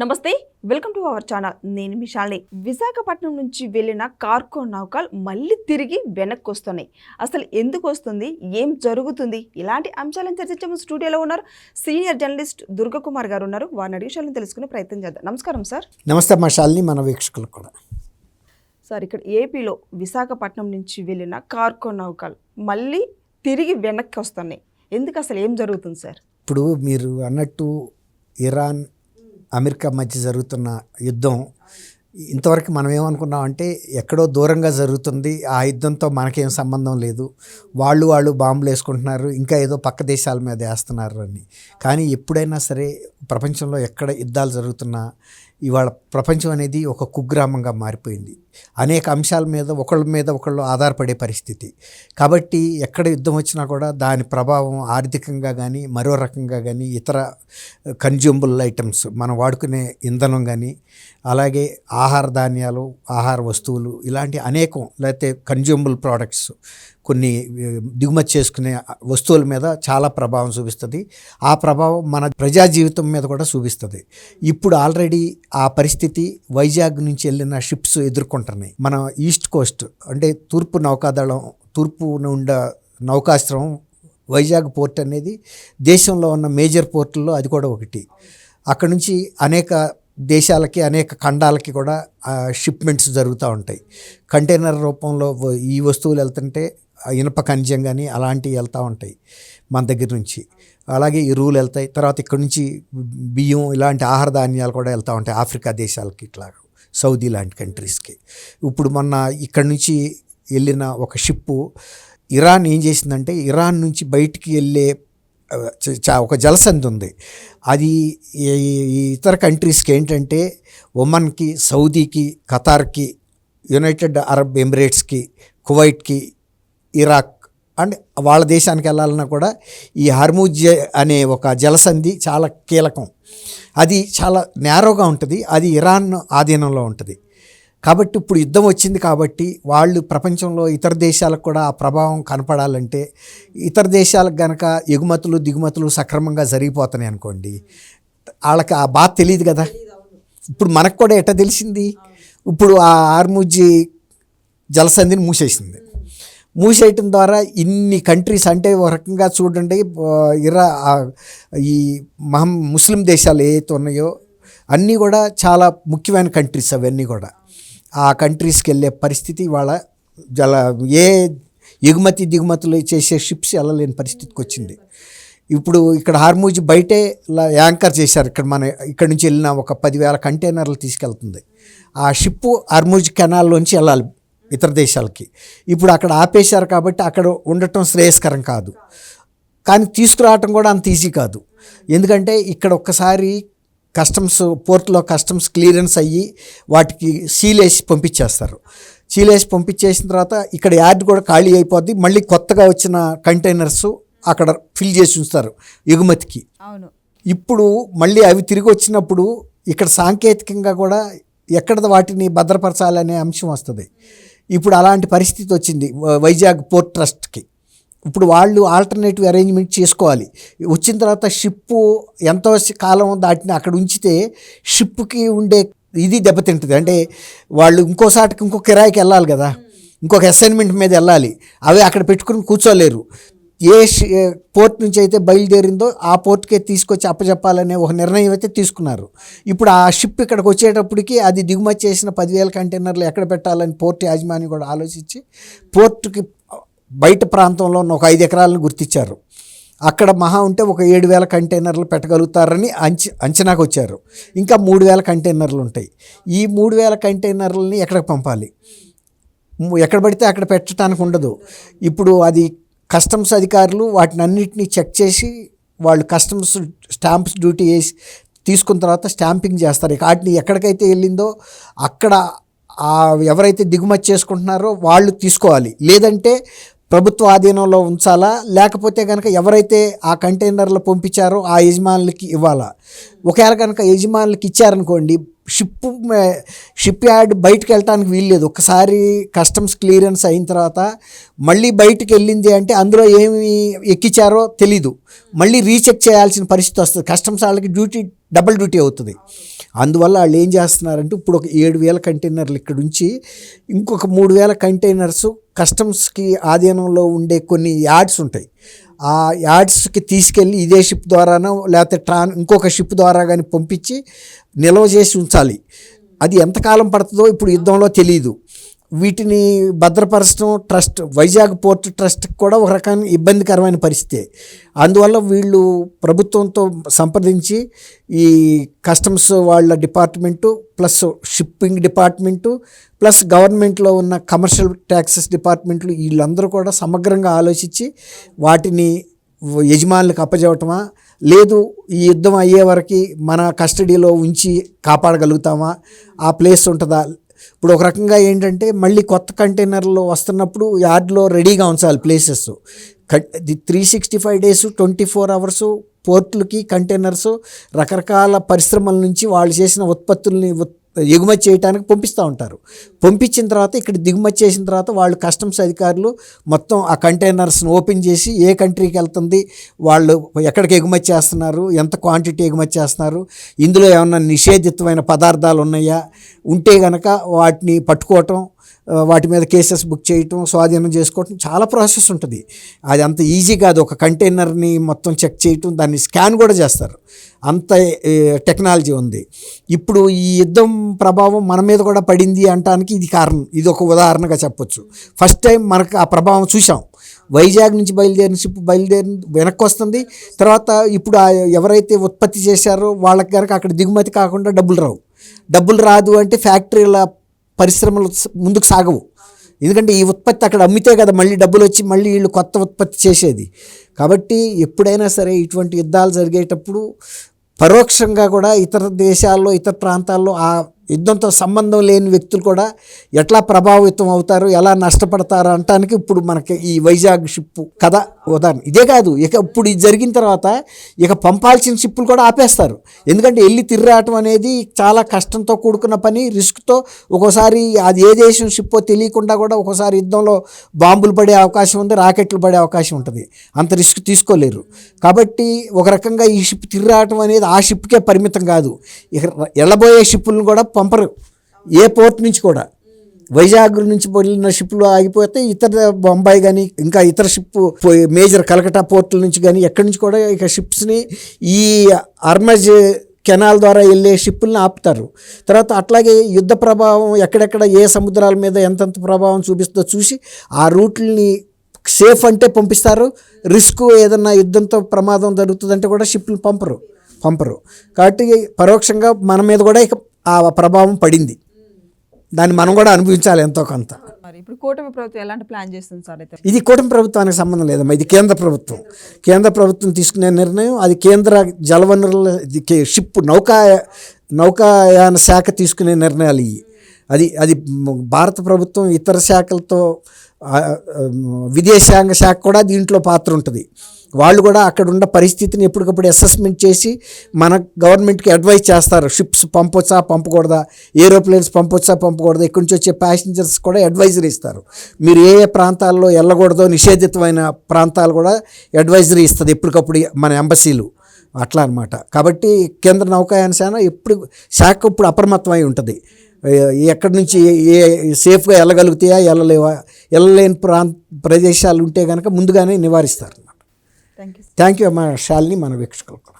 నమస్తే, welcome to our channel. నేను మిషాల్ని. విశాఖపట్నం నుంచి వెళ్ళిన కార్గో నౌకలు మళ్ళీ తిరిగి వెనక్కి వస్తున్నాయి. అసలు ఎందుకు వస్తుంది, ఏం జరుగుతుంది, ఇలాంటి అంశాలను చర్చించే స్టూడియోలో ఉన్నారు సీనియర్ జర్నలిస్ట్ దుర్గకుమార్ గారు ఉన్నారు. వారిని అడిగి విషయాలను తెలుసుకునే ప్రయత్నం చేద్దాం. నమస్కారం సార్. నమస్తే మిషాల్ని, మన వీక్షకులకు కూడా. సార్, ఇక్కడ ఏపీలో విశాఖపట్నం నుంచి వెళ్ళిన కార్గో నౌకలు మళ్ళీ తిరిగి వెనక్కి వస్తున్నాయి. ఎందుకు, అసలు ఏం జరుగుతుంది సార్? ఇప్పుడు మీరు అన్నట్టు ఇరాన్ అమెరికా మధ్య జరుగుతున్న యుద్ధం ఇంతవరకు మనం ఏమనుకున్నాం అంటే ఎక్కడో దూరంగా జరుగుతుంది, ఆ యుద్ధంతో మనకేం సంబంధం లేదు, వాళ్ళు బాంబులు వేసుకుంటున్నారు, ఇంకా ఏదో పక్క దేశాల మీద వేస్తున్నారు అని. కానీ ఎప్పుడైనా సరే ప్రపంచంలో ఎక్కడ యుద్ధాలు జరుగుతున్నా ఇవాళ ప్రపంచం అనేది ఒక కుగ్రామంగా మారిపోయింది. అనేక అంశాల మీద ఒకళ్ళు ఆధారపడే పరిస్థితి. కాబట్టి ఎక్కడ యుద్ధం వచ్చినా కూడా దాని ప్రభావం ఆర్థికంగా కానీ మరో రకంగా కానీ ఇతర కన్జ్యూమబుల్ ఐటమ్స్ మనం వాడుకునే ఇంధనం కానీ అలాగే ఆహార ధాన్యాలు, ఆహార వస్తువులు ఇలాంటి అనేకం, లేకపోతే కన్జ్యూమబుల్ ప్రోడక్ట్స్ కొన్ని దిగుమతి చేసుకునే వస్తువుల మీద చాలా ప్రభావం చూపిస్తుంది. ఆ ప్రభావం మన ప్రజా జీవితం మీద కూడా చూపిస్తుంది. ఇప్పుడు ఆల్రెడీ ఆ పరిస్థితి వైజాగ్ నుంచి వెళ్ళిన షిప్స్ ఎదుర్కొంటున్నాయి. మన ఈస్ట్ కోస్ట్ అంటే తూర్పు నౌకాదళం, తూర్పున ఉండే నౌకాశ్రమం వైజాగ్ పోర్ట్ అనేది దేశంలో ఉన్న మేజర్ పోర్టుల్లో అది కూడా ఒకటి. అక్కడ నుంచి అనేక దేశాలకి, అనేక ఖండాలకి కూడా షిప్మెంట్స్ జరుగుతూ ఉంటాయి. కంటైనర్ రూపంలో ఈ వస్తువులు వెళ్తుంటే ఇనుప ఖనిజం కానీ అలాంటివి వెళ్తూ ఉంటాయి మన దగ్గర నుంచి. అలాగే ఎరువులు వెళ్తాయి. తర్వాత ఇక్కడ నుంచి బియ్యం ఇలాంటి ఆహార ధాన్యాలు కూడా వెళ్తూ ఉంటాయి ఆఫ్రికా దేశాలకి, ఇట్లా సౌదీ లాంటి కంట్రీస్కి. ఇప్పుడు మొన్న ఇక్కడ నుంచి వెళ్ళిన ఒక షిప్పు ఇరాన్ ఏం చేసిందంటే, ఇరాన్ నుంచి బయటికి వెళ్ళే ఒక జలసంధి ఉంది. అది ఇతర కంట్రీస్కి ఏంటంటే ఒమన్కి, సౌదీకి, ఖతార్కి, యునైటెడ్ అరబ్ ఎమిరేట్స్కి, కువైట్కి, ఇరాక్ అండ్ వాళ్ళ దేశానికి వెళ్ళాలన్నా కూడా ఈ హర్ముజ్ అనే ఒక జలసంధి చాలా కీలకం. అది చాలా నేరోగా ఉంటుంది, అది ఇరాన్ ఆధీనంలో ఉంటుంది. కాబట్టి ఇప్పుడు యుద్ధం వచ్చింది కాబట్టి వాళ్ళు ప్రపంచంలో ఇతర దేశాలకు కూడా ఆ ప్రభావం కనపడాలంటే ఇతర దేశాలకు కనుక ఎగుమతులు దిగుమతులు సక్రమంగా జరిగిపోతున్నాయి అనుకోండి, వాళ్ళకి ఆ బాధ తెలియదు కదా. ఇప్పుడు మనకు కూడా ఎట్లా తెలిసింది, ఇప్పుడు ఆ హర్ముజ్ జలసంధిని మూసేయటం ద్వారా ఇన్ని కంట్రీస్ అంటే ఒక రకంగా చూడండి, ఈ ముస్లిం దేశాలు ఏవైతే ఉన్నాయో అన్నీ కూడా చాలా ముఖ్యమైన కంట్రీస్. అవన్నీ కూడా ఆ కంట్రీస్కి వెళ్ళే పరిస్థితి వాళ్ళ ఏ ఎగుమతి దిగుమతులు చేసే షిప్స్ వెళ్ళలేని పరిస్థితికి వచ్చింది. ఇప్పుడు ఇక్కడ హార్మూజ్ బయటే యాంకర్ చేశారు. ఇక్కడ నుంచి వెళ్ళిన ఒక 10,000 కంటైనర్లు తీసుకెళ్తుంది. ఆ షిప్పు హార్మూజ్ కెనాల్లోంచి వెళ్ళాలి ఇతర దేశాలకి. ఇప్పుడు అక్కడ ఆపేశారు కాబట్టి అక్కడ ఉండటం శ్రేయస్కరం కాదు. కానీ తీసుకురావటం కూడా అంత ఈజీ కాదు. ఎందుకంటే ఇక్కడ ఒక్కసారి పోర్ట్లో కస్టమ్స్ క్లియరెన్స్ అయ్యి వాటికి సీలేసి పంపించేస్తారు. పంపించేసిన తర్వాత ఇక్కడ యార్డ్ కూడా ఖాళీ అయిపోద్ది. మళ్ళీ కొత్తగా వచ్చిన కంటైనర్స్ అక్కడ ఫిల్ చేసి ఉంచుతారు ఎగుమతికి. ఇప్పుడు మళ్ళీ అవి తిరిగి వచ్చినప్పుడు ఇక్కడ సాంకేతికంగా కూడా ఎక్కడ వాటిని భద్రపరచాలనే అంశం వస్తుంది. ఇప్పుడు అలాంటి పరిస్థితి వచ్చింది వైజాగ్ పోర్ట్ ట్రస్ట్కి. ఇప్పుడు వాళ్ళు ఆల్టర్నేటివ్ అరేంజ్మెంట్ చేసుకోవాలి. వచ్చిన తర్వాత షిప్పు ఎంతో కాలం దాటిని అక్కడ ఉంచితే షిప్కి ఉండే ఇది దెబ్బతింటుంది. అంటే వాళ్ళు ఇంకోసాటికి ఇంకో కిరాయికి వెళ్ళాలి కదా, ఇంకొక అసైన్మెంట్ మీద వెళ్ళాలి. అవి అక్కడ పెట్టుకుని కూర్చోలేరు. ఏ పోర్ట్ నుంచి అయితే బయలుదేరిందో ఆ పోర్ట్కే తీసుకొచ్చి అప్పచెప్పాలనే ఒక నిర్ణయం అయితే తీసుకున్నారు. ఇప్పుడు ఆ షిప్ ఇక్కడికి వచ్చేటప్పటికి అది దిగుమతి చేసిన 10,000 కంటైనర్లు ఎక్కడ పెట్టాలని పోర్ట్ యాజమాని కూడా ఆలోచించి పోర్టుకి బయట ప్రాంతంలో ఉన్న ఒక 5 ఎకరాలను గుర్తించారు. అక్కడ మహా ఉంటే ఒక 7,000 కంటైనర్లు పెట్టగలుగుతారని అంచనాకు వచ్చారు. ఇంకా 3,000 కంటైనర్లు ఉంటాయి. ఈ 3,000 కంటైనర్లని ఎక్కడికి పంపాలి? ఎక్కడ పడితే అక్కడ పెట్టడానికి ఉండదు. ఇప్పుడు అది కస్టమ్స్ అధికారులు వాటిని అన్నింటినీ చెక్ చేసి వాళ్ళు కస్టమ్స్ స్టాంప్స్ డ్యూటీ వేసి తీసుకున్న తర్వాత స్టాంపింగ్ చేస్తారు. వాటిని ఎక్కడికైతే వెళ్ళిందో అక్కడ ఎవరైతే దిగుమతి చేసుకుంటున్నారో వాళ్ళు తీసుకోవాలి. లేదంటే ప్రభుత్వ ఆధీనంలో ఉంచాలా, లేకపోతే కనుక ఎవరైతే ఆ కంటైనర్లు పంపించారో ఆ యజమానులకి ఇవ్వాలా. ఒకవేళ కనుక యజమానులకి ఇచ్చారనుకోండి, షిప్ యార్డ్ బయటకు వెళ్ళటానికి వీల్లేదు. ఒకసారి కస్టమ్స్ క్లియరెన్స్ అయిన తర్వాత మళ్ళీ బయటకు వెళ్ళింది అంటే అందులో ఏమి ఎక్కించారో తెలీదు, మళ్ళీ రీచెక్ చేయాల్సిన పరిస్థితి వస్తుంది. కస్టమ్స్ వాళ్ళకి డబుల్ డ్యూటీ అవుతుంది. అందువల్ల వాళ్ళు ఏం చేస్తున్నారంటే ఇప్పుడు ఒక 7,000 కంటైనర్లు ఇక్కడ నుంచి ఇంకొక 3,000 కంటైనర్స్ కస్టమ్స్కి ఆధీనంలో ఉండే కొన్ని యార్డ్స్ ఉంటాయి. ఆ యార్డ్స్కి తీసుకెళ్ళి ఇదే షిప్ ద్వారానో లేకపోతే ఇంకొక షిప్ ద్వారా కానీ పంపించి నిల్వ చేసి ఉంచాలి. అది ఎంతకాలం పడుతుందో ఇప్పుడు యుద్ధంలో తెలియదు. వీటిని భద్రపరచడం ట్రస్ట్, వైజాగ్ పోర్ట్ ట్రస్ట్కి కూడా ఒక రకమైన ఇబ్బందికరమైన పరిస్థితి. అందువల్ల వీళ్ళు ప్రభుత్వంతో సంప్రదించి ఈ కస్టమ్స్ వాళ్ళ department plus shipping department plus గవర్నమెంట్లో ఉన్న కమర్షియల్ ట్యాక్సెస్ డిపార్ట్మెంట్లు వీళ్ళందరూ కూడా సమగ్రంగా ఆలోచించి వాటిని యజమానులకు అప్పచెప్పటమా, లేదు ఈ యుద్ధం అయ్యే వరకు మన కస్టడీలో ఉంచి కాపాడగలుగుతామా, ఆ ప్లేస్ ఉంటుందా. ఇప్పుడు ఒక రకంగా ఏంటంటే మళ్ళీ కొత్త కంటైనర్లు వస్తున్నప్పుడు యార్డ్లో రెడీగా ఉంచాలి ప్లేసెస్. 365 days 24 hours పోర్టులకి కంటైనర్స్ రకరకాల పరిశ్రమల నుంచి వాళ్ళు చేసిన ఉత్పత్తుల్ని ఎగుమతి చేయడానికి పంపిస్తూ ఉంటారు. పంపించిన తర్వాత ఇక్కడ దిగుమతి చేసిన తర్వాత వాళ్ళు కస్టమ్స్ అధికారులు మొత్తం ఆ కంటైనర్స్ని ఓపెన్ చేసి ఏ కంట్రీకి వెళ్తుంది, వాళ్ళు ఎక్కడికి ఎగుమతి చేస్తున్నారు, ఎంత క్వాంటిటీ ఎగుమతి చేస్తున్నారు, ఇందులో ఏమన్నా నిషేధితమైన పదార్థాలు ఉన్నాయా, ఉంటే కనుక వాటిని పట్టుకోవటం, వాటి మీద కేసెస్ బుక్ చేయటం, స్వాధీనం చేసుకోవటం, చాలా ప్రాసెస్ ఉంటుంది. అది అంత ఈజీ కాదు. ఒక కంటైనర్ని మొత్తం చెక్ చేయటం, దాన్ని స్కాన్ కూడా చేస్తారు, అంత టెక్నాలజీ ఉంది. ఇప్పుడు ఈ యుద్ధం ప్రభావం మన మీద కూడా పడింది అనడానికి ఇది కారణం. ఇది ఒక ఉదాహరణగా చెప్పొచ్చు. ఫస్ట్ టైం మనకు ఆ ప్రభావం చూసాం. వైజాగ్ నుంచి బయలుదేరిన షిప్ వెనక్కి వస్తుంది. తర్వాత ఇప్పుడు ఎవరైతే ఉత్పత్తి చేశారో వాళ్ళకి కనుక అక్కడ దిగుమతి కాకుండా డబ్బులు రాదు అంటే ఫ్యాక్టరీల పరిశ్రమలు ముందుకు సాగవు. ఎందుకంటే ఈ ఉత్పత్తి అక్కడ అమ్మితే కదా మళ్ళీ డబ్బులు వచ్చి మళ్ళీ వీళ్ళు కొత్త ఉత్పత్తి చేసేది. కాబట్టి ఎప్పుడైనా సరే ఇటువంటి యుద్ధాలు జరిగేటప్పుడు పరోక్షంగా కూడా ఇతర దేశాల్లో, ఇతర ప్రాంతాల్లో ఆ యుద్ధంతో సంబంధం లేని వ్యక్తులు కూడా ఎట్లా ప్రభావితం అవుతారు, ఎలా నష్టపడతారు అనటానికి ఇప్పుడు మనకి ఈ వైజాగ్ షిప్ కథ ఉదాహరణ. ఇదే కాదు, ఇక ఇప్పుడు ఇది జరిగిన తర్వాత ఇక పంపాల్సిన షిప్పులు కూడా ఆపేస్తారు. ఎందుకంటే వెళ్ళి తిరగటం అనేది చాలా కష్టంతో కూడుకున్న పని, రిస్క్తో. ఒక్కోసారి అది ఏ దేశం షిప్పో తెలియకుండా కూడా ఒక్కోసారి యుద్ధంలో బాంబులు పడే అవకాశం ఉంది, రాకెట్లు పడే అవకాశం ఉంటుంది. అంత రిస్క్ తీసుకోలేరు. కాబట్టి ఒక రకంగా ఈ షిప్ తిరగటం అనేది ఆ షిప్కే పరిమితం కాదు, ఇక వెళ్ళబోయే షిప్పులను కూడా పంపరు. ఏ పోర్ట్ నుంచి కూడా వైజాగ్ నుంచి వెళ్ళిన షిప్లు ఆగిపోతే ఇతర బొంబాయి కానీ ఇంకా ఇతర షిప్ మేజర్ కలకట్టా పోర్టుల నుంచి కానీ ఎక్కడి నుంచి కూడా ఇక షిప్స్ని ఈ అర్మజ్ కెనాల్ ద్వారా వెళ్ళే షిప్పులను ఆపుతారు. తర్వాత అట్లాగే యుద్ధ ప్రభావం ఎక్కడెక్కడ ఏ సముద్రాల మీద ఎంతెంత ప్రభావం చూపిస్తుందో చూసి ఆ రూట్లని సేఫ్ అంటే పంపిస్తారు. రిస్క్ ఏదన్నా యుద్ధంతో ప్రమాదం జరుగుతుందంటే కూడా షిప్లు పంపరు. కాబట్టి పరోక్షంగా మన మీద కూడా ఇక ఆ ప్రభావం పడింది. దాన్ని మనం కూడా అనుభవించాలి ఎంతో కొంత. మరి ఇప్పుడు కూటమి ప్రభుత్వం ఎలాంటి ప్లాన్ చేస్తుంది సార్? అయితే ఇది కూటమి ప్రభుత్వానికి సంబంధం లేదమ్మా, ఇది కేంద్ర ప్రభుత్వం తీసుకునే నిర్ణయం. అది కేంద్ర జలవనరుల షిప్ నౌకాయాన శాఖ తీసుకునే నిర్ణయాలు ఇవి. అది భారత ప్రభుత్వం ఇతర శాఖలతో విదేశాంగ శాఖ కూడా దీంట్లో పాత్ర ఉంటుంది. వాళ్ళు కూడా అక్కడ ఉన్న పరిస్థితిని ఎప్పటికప్పుడు అసెస్మెంట్ చేసి మన గవర్నమెంట్కి అడ్వైజ్ చేస్తారు. షిప్స్ పంపొచ్చా పంపకూడదా, ఏరోప్లేన్స్ పంపొచ్చా పంపకూడదా, ఇక్కడి నుంచి వచ్చే ప్యాసింజర్స్ కూడా అడ్వైజరీ ఇస్తారు. మీరు ఏ ప్రాంతాల్లో వెళ్ళకూడదో నిషేధితమైన ప్రాంతాలు కూడా అడ్వైజరీ ఇస్తుంది ఎప్పటికప్పుడు మన ఎంబసీలు, అట్లా అనమాట. కాబట్టి కేంద్ర నౌకాయాన శాఖ ఇప్పుడు అప్రమత్తమై ఉంటుంది. ఎక్కడి నుంచి ఏ సేఫ్గా వెళ్ళగలుగుతాయా, వెళ్ళలేని ప్రదేశాలు ఉంటే కనుక ముందుగానే నివారిస్తారు. థ్యాంక్ యూ అమ్మా శాలిని, మన వీక్షకులకు.